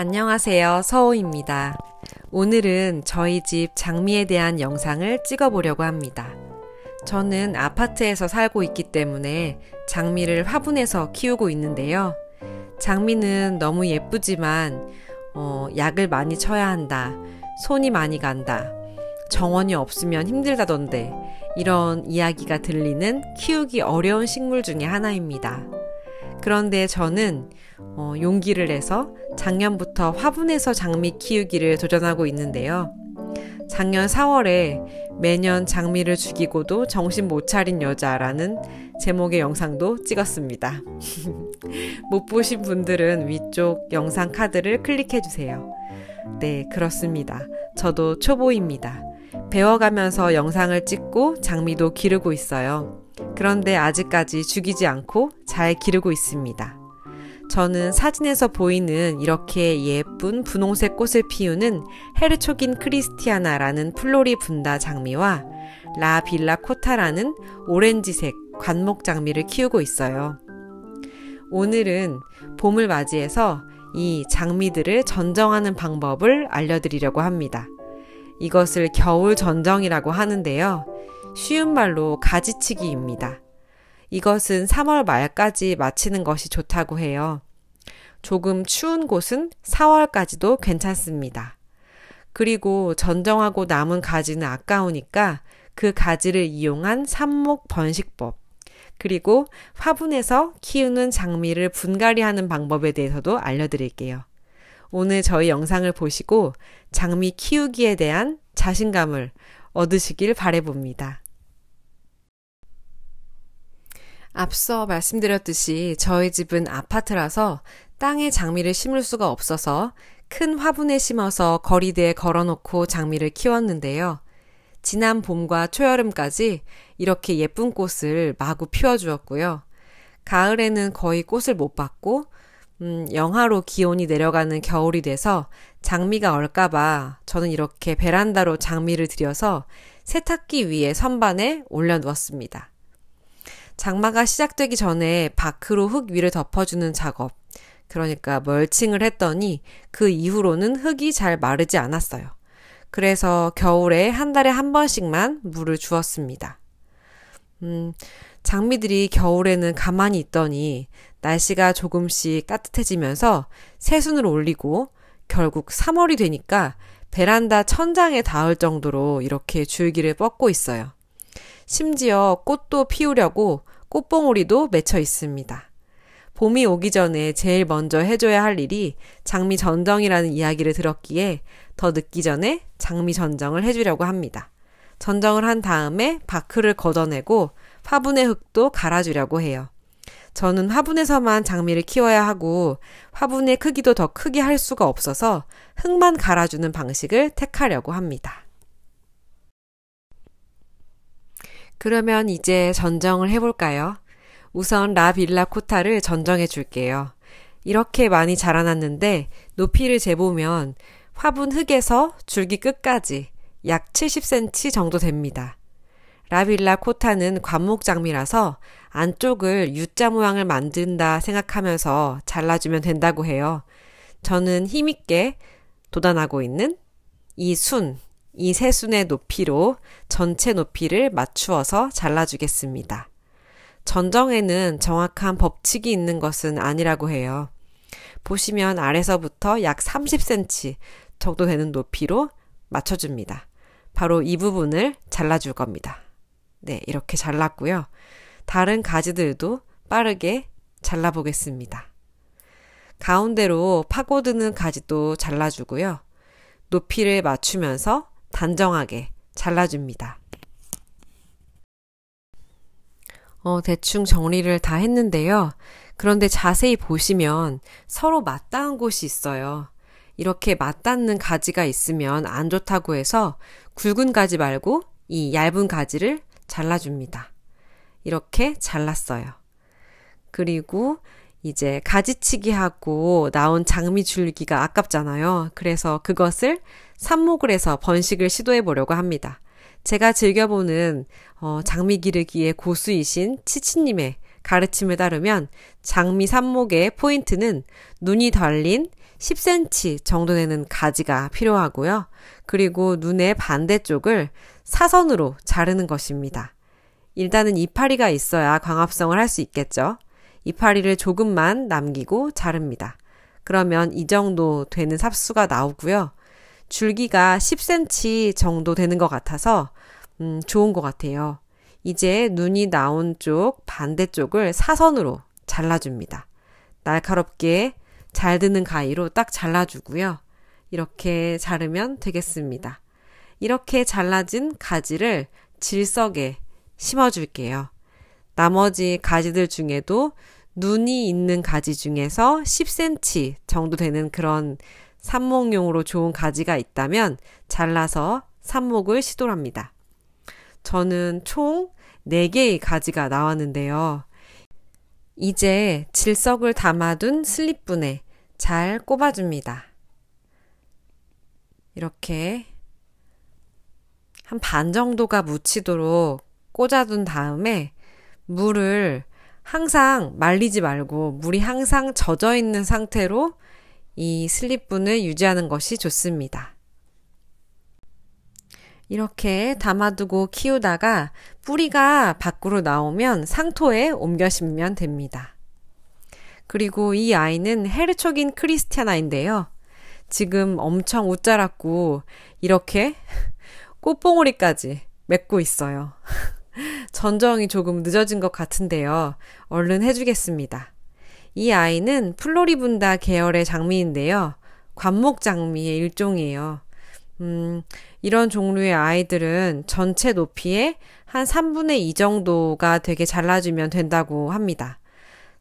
안녕하세요. 서호입니다. 오늘은 저희 집 장미에 대한 영상을 찍어보려고 합니다. 저는 아파트에서 살고 있기 때문에 장미를 화분에서 키우고 있는데요. 장미는 너무 예쁘지만 약을 많이 쳐야 한다, 손이 많이 간다, 정원이 없으면 힘들다던데 이런 이야기가 들리는 키우기 어려운 식물 중에 하나입니다. 그런데 저는 용기를 내서 작년부터 화분에서 장미 키우기를 도전하고 있는데요. 작년 4월에 매년 장미를 죽이고도 정신 못 차린 여자라는 제목의 영상도 찍었습니다. 못 보신 분들은 위쪽 영상 카드를 클릭해주세요. 네, 그렇습니다. 저도 초보입니다. 배워가면서 영상을 찍고 장미도 기르고 있어요. 그런데 아직까지 죽이지 않고 잘 기르고 있습니다. 저는 사진에서 보이는 이렇게 예쁜 분홍색 꽃을 피우는 헤르초긴 크리스티아나라는 플로리 분다 장미와 라 빌라 코타라는 오렌지색 관목 장미를 키우고 있어요. 오늘은 봄을 맞이해서 이 장미들을 전정하는 방법을 알려드리려고 합니다. 이것을 겨울 전정이라고 하는데요. 쉬운 말로 가지치기입니다. 이것은 3월 말까지 마치는 것이 좋다고 해요. 조금 추운 곳은 4월까지도 괜찮습니다. 그리고 전정하고 남은 가지는 아까우니까 그 가지를 이용한 삽목 번식법, 그리고 화분에서 키우는 장미를 분갈이하는 방법에 대해서도 알려드릴게요. 오늘 저희 영상을 보시고 장미 키우기에 대한 자신감을 얻으시길 바라봅니다. 앞서 말씀드렸듯이 저희 집은 아파트라서 땅에 장미를 심을 수가 없어서 큰 화분에 심어서 거리대에 걸어놓고 장미를 키웠는데요. 지난 봄과 초여름까지 이렇게 예쁜 꽃을 마구 피워주었고요. 가을에는 거의 꽃을 못 봤고 영하로 기온이 내려가는 겨울이 돼서 장미가 얼까봐 저는 이렇게 베란다로 장미를 들여서 세탁기 위에 선반에 올려놓았습니다. 장마가 시작되기 전에 밖으로 흙 위를 덮어주는 작업, 그러니까 멀칭을 했더니 그 이후로는 흙이 잘 마르지 않았어요. 그래서 겨울에 한 달에 한 번씩만 물을 주었습니다. 장미들이 겨울에는 가만히 있더니 날씨가 조금씩 따뜻해지면서 새순을 올리고 결국 3월이 되니까 베란다 천장에 닿을 정도로 이렇게 줄기를 뻗고 있어요. 심지어 꽃도 피우려고 꽃봉오리도 맺혀 있습니다. 봄이 오기 전에 제일 먼저 해줘야 할 일이 장미 전정이라는 이야기를 들었기에 더 늦기 전에 장미 전정을 해주려고 합니다. 전정을 한 다음에 바크를 걷어내고 화분의 흙도 갈아주려고 해요. 저는 화분에서만 장미를 키워야 하고 화분의 크기도 더 크게 할 수가 없어서 흙만 갈아주는 방식을 택하려고 합니다. 그러면 이제 전정을 해볼까요? 우선 라빌라 코타를 전정해 줄게요. 이렇게 많이 자라났는데 높이를 재보면 화분 흙에서 줄기 끝까지 약 70cm 정도 됩니다. 라빌라 코타는 관목장미라서 안쪽을 U자 모양을 만든다 생각하면서 잘라주면 된다고 해요. 저는 힘있게 돋아나고 있는 이 세 순의 높이로 전체 높이를 맞추어서 잘라주겠습니다. 전정에는 정확한 법칙이 있는 것은 아니라고 해요. 보시면 아래서부터 약 30cm 정도 되는 높이로 맞춰줍니다. 바로 이 부분을 잘라줄 겁니다. 네, 이렇게 잘랐고요. 다른 가지들도 빠르게 잘라보겠습니다. 가운데로 파고드는 가지도 잘라주고요. 높이를 맞추면서 단정하게 잘라줍니다. 대충 정리를 다 했는데요. 그런데 자세히 보시면 서로 맞닿은 곳이 있어요. 이렇게 맞닿는 가지가 있으면 안 좋다고 해서 굵은 가지 말고 이 얇은 가지를 잘라줍니다. 이렇게 잘랐어요. 그리고 이제 가지치기 하고 나온 장미 줄기가 아깝잖아요. 그래서 그것을 삽목을 해서 번식을 시도해 보려고 합니다. 제가 즐겨보는 장미 기르기의 고수이신 치치님의 가르침을 따르면 장미 삽목의 포인트는 눈이 달린 10cm 정도 되는 가지가 필요하고요. 그리고 눈의 반대쪽을 사선으로 자르는 것입니다. 일단은 이파리가 있어야 광합성을 할 수 있겠죠. 이파리를 조금만 남기고 자릅니다. 그러면 이 정도 되는 삽수가 나오고요. 줄기가 10cm 정도 되는 것 같아서 좋은 것 같아요. 이제 눈이 나온 쪽 반대쪽을 사선으로 잘라줍니다. 날카롭게 잘 드는 가위로 딱 잘라주고요. 이렇게 자르면 되겠습니다. 이렇게 잘라진 가지를 질석에 심어줄게요. 나머지 가지들 중에도 눈이 있는 가지 중에서 10cm 정도 되는 그런 삽목용으로 좋은 가지가 있다면 잘라서 삽목을 시도합니다. 저는 총 4개의 가지가 나왔는데요. 이제 질석을 담아둔 슬립분에 잘 꼽아줍니다. 이렇게 한 반 정도가 묻히도록 꽂아둔 다음에 물을 항상 말리지 말고 물이 항상 젖어 있는 상태로 이 슬립분을 유지하는 것이 좋습니다. 이렇게 담아두고 키우다가 뿌리가 밖으로 나오면 상토에 옮겨 심으면 됩니다. 그리고 이 아이는 헤르초긴 크리스티아나인데요. 지금 엄청 웃자랐고 이렇게 꽃봉오리까지 맺고 있어요. 전정이 조금 늦어진 것 같은데요. 얼른 해주겠습니다. 이 아이는 플로리분다 계열의 장미인데요. 관목장미의 일종이에요. 이런 종류의 아이들은 전체 높이의 한 3분의 2 정도가 되게 잘라주면 된다고 합니다.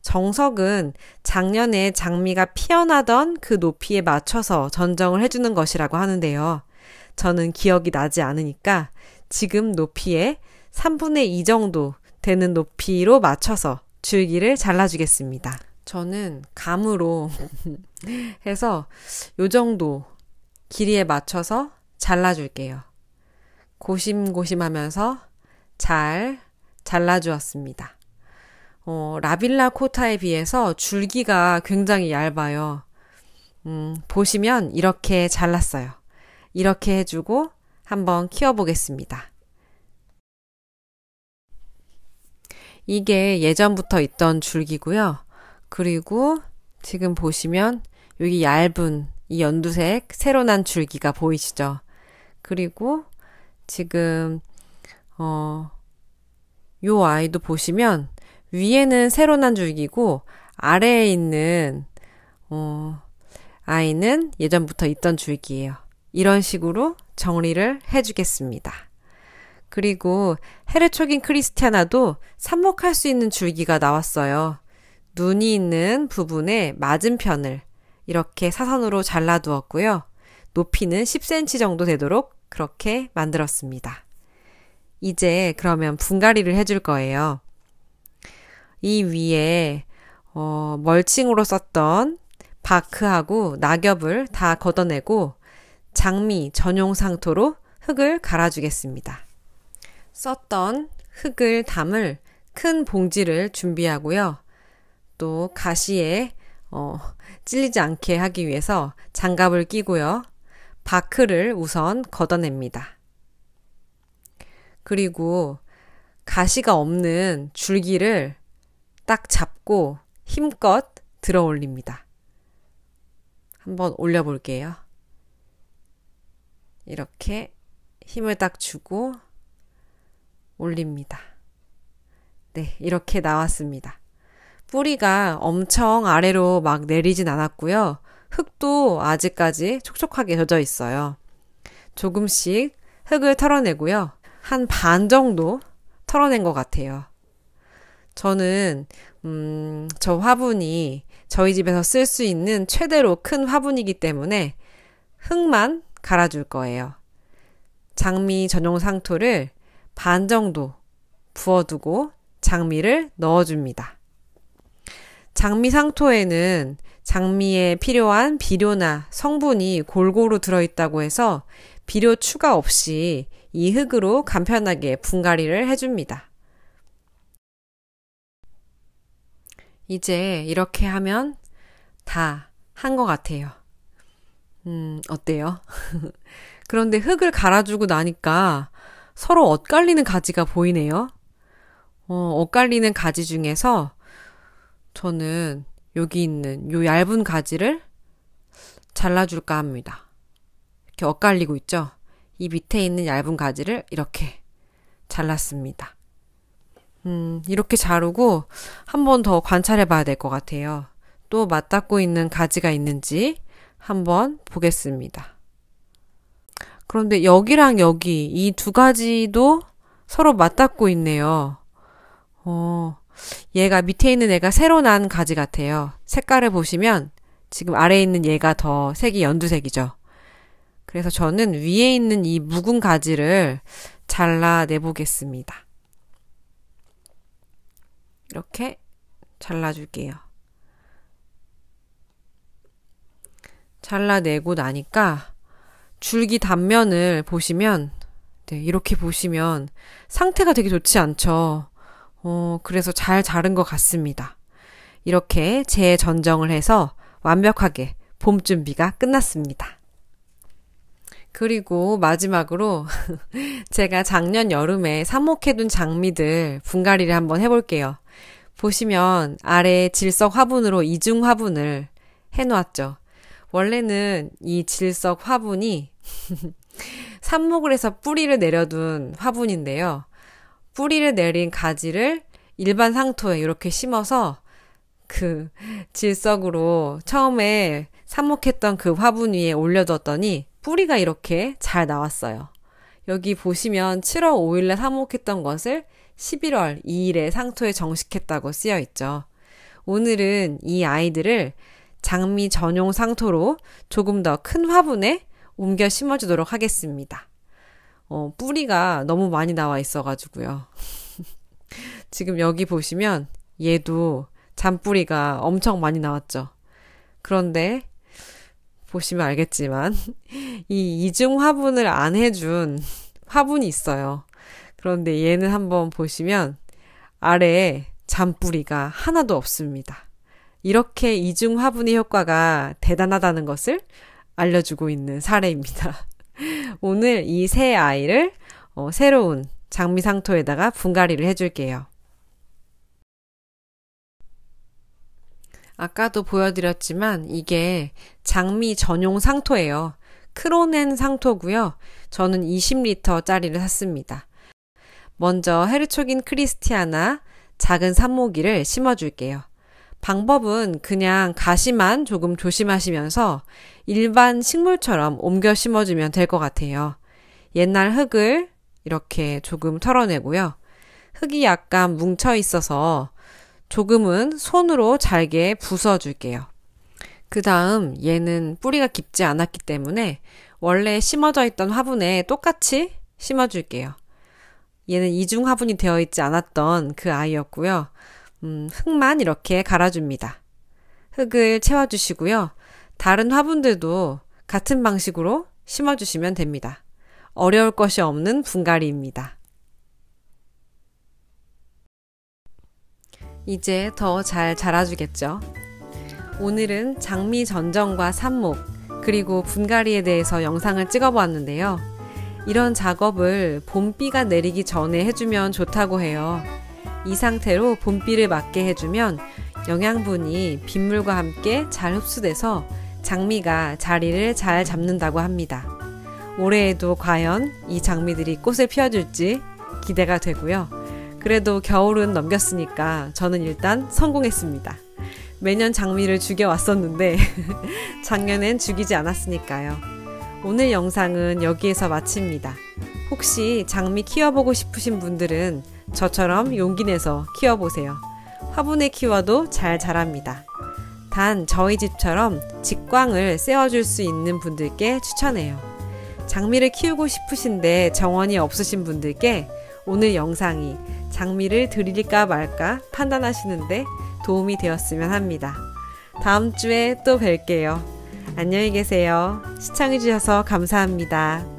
정석은 작년에 장미가 피어나던 그 높이에 맞춰서 전정을 해주는 것이라고 하는데요. 저는 기억이 나지 않으니까 지금 높이의 3분의 2 정도 되는 높이로 맞춰서 줄기를 잘라주겠습니다. 저는 감으로 해서 요 정도 길이에 맞춰서 잘라줄게요. 고심고심하면서 잘 잘라주었습니다. 라빌라 코타에 비해서 줄기가 굉장히 얇아요. 보시면 이렇게 잘랐어요. 이렇게 해주고 한번 키워보겠습니다. 이게 예전부터 있던 줄기고요. 그리고 지금 보시면 여기 얇은 이 연두색 새로 난 줄기가 보이시죠? 그리고 지금 요 아이도 보시면 위에는 새로 난 줄기고 아래에 있는 아이는 예전부터 있던 줄기예요. 이런 식으로 정리를 해주겠습니다. 그리고 헤르초긴 크리스티아나도 삽목할 수 있는 줄기가 나왔어요. 눈이 있는 부분의 맞은편을 이렇게 사선으로 잘라두었고요. 높이는 10cm 정도 되도록 그렇게 만들었습니다. 이제 그러면 분갈이를 해줄 거예요. 이 위에 멀칭으로 썼던 바크하고 낙엽을 다 걷어내고 장미 전용 상토로 흙을 갈아주겠습니다. 썼던 흙을 담을 큰 봉지를 준비하고요. 또 가시에 찔리지 않게 하기 위해서 장갑을 끼고요. 바크를 우선 걷어냅니다. 그리고 가시가 없는 줄기를 딱 잡고 힘껏 들어 올립니다. 한번 올려볼게요. 이렇게 힘을 딱 주고 올립니다. 네, 이렇게 나왔습니다. 뿌리가 엄청 아래로 막 내리진 않았고요. 흙도 아직까지 촉촉하게 젖어 있어요. 조금씩 흙을 털어내고요. 한 반 정도 털어낸 것 같아요. 저는 저 화분이 저희 집에서 쓸 수 있는 최대로 큰 화분이기 때문에 흙만 갈아줄 거예요. 장미 전용 상토를 반 정도 부어두고 장미를 넣어줍니다. 장미 상토에는 장미에 필요한 비료나 성분이 골고루 들어있다고 해서 비료 추가 없이 이 흙으로 간편하게 분갈이를 해줍니다. 이제 이렇게 하면 다 한 것 같아요. 어때요? 그런데 흙을 갈아주고 나니까 서로 엇갈리는 가지가 보이네요. 엇갈리는 가지 중에서 저는 여기 있는 요 얇은 가지를 잘라줄까 합니다. 이렇게 엇갈리고 있죠? 이 밑에 있는 얇은 가지를 이렇게 잘랐습니다. 이렇게 자르고 한 번 더 관찰해 봐야 될 것 같아요. 또 맞닿고 있는 가지가 있는지 한번 보겠습니다. 그런데 여기랑 여기 이 두 가지도 서로 맞닿고 있네요. 얘가 밑에 있는 애가 새로 난 가지 같아요. 색깔을 보시면 지금 아래에 있는 얘가 더 색이 연두색이죠. 그래서 저는 위에 있는 이 묵은 가지를 잘라내 보겠습니다. 이렇게 잘라줄게요. 잘라내고 나니까 줄기 단면을 보시면 이렇게 보시면 상태가 되게 좋지 않죠. 그래서 잘 자른 것 같습니다. 이렇게 재전정을 해서 완벽하게 봄 준비가 끝났습니다. 그리고 마지막으로 제가 작년 여름에 삽목해둔 장미들 분갈이를 한번 해볼게요. 보시면 아래에 질석 화분으로 이중 화분을 해놓았죠. 원래는 이 질석 화분이 삽목을 해서 뿌리를 내려둔 화분인데요. 뿌리를 내린 가지를 일반 상토에 이렇게 심어서 그 질석으로 처음에 삽목했던 그 화분 위에 올려뒀더니 뿌리가 이렇게 잘 나왔어요. 여기 보시면 7월 5일에 삽목했던 것을 11월 2일에 상토에 정식했다고 쓰여 있죠. 오늘은 이 아이들을 장미 전용 상토로 조금 더 큰 화분에 옮겨 심어주도록 하겠습니다. 뿌리가 너무 많이 나와 있어가지고요. 지금 여기 보시면 얘도 잔뿌리가 엄청 많이 나왔죠. 그런데 보시면 알겠지만 이 이중 화분을 안 해준 화분이 있어요. 그런데 얘는 한번 보시면 아래에 잔뿌리가 하나도 없습니다. 이렇게 이중 화분의 효과가 대단하다는 것을 알려주고 있는 사례입니다. 오늘 이 세 아이를 새로운 장미 상토에다가 분갈이를 해줄게요. 아까도 보여드렸지만 이게 장미 전용 상토예요. 크로넨 상토고요. 저는 20리터짜리를 샀습니다. 먼저 헤르초긴 크리스티아나 작은 삽모기를 심어줄게요. 방법은 그냥 가시만 조금 조심하시면서 일반 식물처럼 옮겨 심어주면 될 것 같아요. 옛날 흙을 이렇게 조금 털어내고요. 흙이 약간 뭉쳐 있어서 조금은 손으로 잘게 부숴줄게요. 그 다음 얘는 뿌리가 깊지 않았기 때문에 원래 심어져 있던 화분에 똑같이 심어줄게요. 얘는 이중 화분이 되어 있지 않았던 그 아이였고요. 흙만 이렇게 갈아줍니다. 흙을 채워주시고요. 다른 화분들도 같은 방식으로 심어주시면 됩니다. 어려울 것이 없는 분갈이입니다. 이제 더 잘 자라주겠죠. 오늘은 장미 전정과 삽목 그리고 분갈이에 대해서 영상을 찍어보았는데요. 이런 작업을 봄비가 내리기 전에 해주면 좋다고 해요. 이 상태로 봄비를 맞게 해주면 영양분이 빗물과 함께 잘 흡수돼서 장미가 자리를 잘 잡는다고 합니다. 올해에도 과연 이 장미들이 꽃을 피워줄지 기대가 되고요. 그래도 겨울은 넘겼으니까 저는 일단 성공했습니다. 매년 장미를 죽여왔었는데 작년엔 죽이지 않았으니까요. 오늘 영상은 여기에서 마칩니다. 혹시 장미 키워보고 싶으신 분들은 저처럼 용기 내서 키워보세요. 화분에 키워도 잘 자랍니다. 단 저희 집처럼 직광을 쐬어줄 수 있는 분들께 추천해요. 장미를 키우고 싶으신데 정원이 없으신 분들께 오늘 영상이 장미를 드릴까 말까 판단하시는데 도움이 되었으면 합니다. 다음 주에 또 뵐게요. 안녕히 계세요. 시청해주셔서 감사합니다.